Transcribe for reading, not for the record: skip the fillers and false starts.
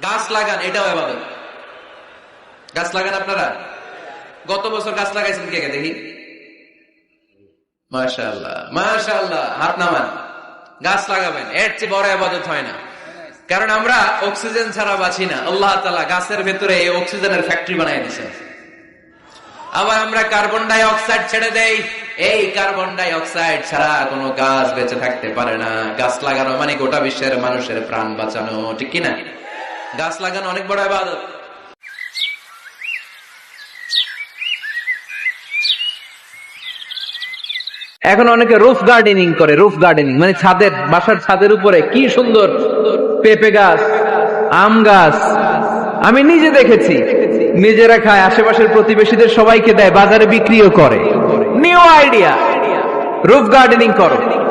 গাছ লাগান, এটাও ইবাদত। গাছ লাগান আপনারা? গত বছর গাছ লাগাইছেন কে কে দেখি? মাশাআল্লাহ মাশাআল্লাহ, হাত নামান। গাছ লাগাবেন, এর চেয়ে বড় ইবাদত হয় না। কারণ আমরা অক্সিজেন ছাড়া বাঁচি না। আল্লাহ তাআলা গাছের ভেতরে এই অক্সিজেনের ফ্যাক্টরি বানাই দিয়েছেন। আবার আমরা কার্বন ডাই অক্সাইড ছেড়ে দেই, এই কার্বন ডাই অক্সাইড ছাড়া কোনো গাছ বেঁচে থাকতে পারে না। গাছ লাগানো মানে গোটা বিশ্বের মানুষের প্রাণ বাঁচানো, ঠিক কিনা? গাছ লাগানো অনেক বড় ইবাদত। এখন অনেকে রুফ গার্ডেনিং করে। রুফ গার্ডেনিং মানে ছাদের, বাসার ছাদের উপরে কি সুন্দর পেঁপে গাছ, আম গাছ। আমি নিজে দেখেছি, নিজেরা খায়, আশেপাশের প্রতিবেশীদের সবাইকে দেয়, বাজারে বিক্রিও করে। নিউ আইডিয়া, রুফ গার্ডেনিং করো।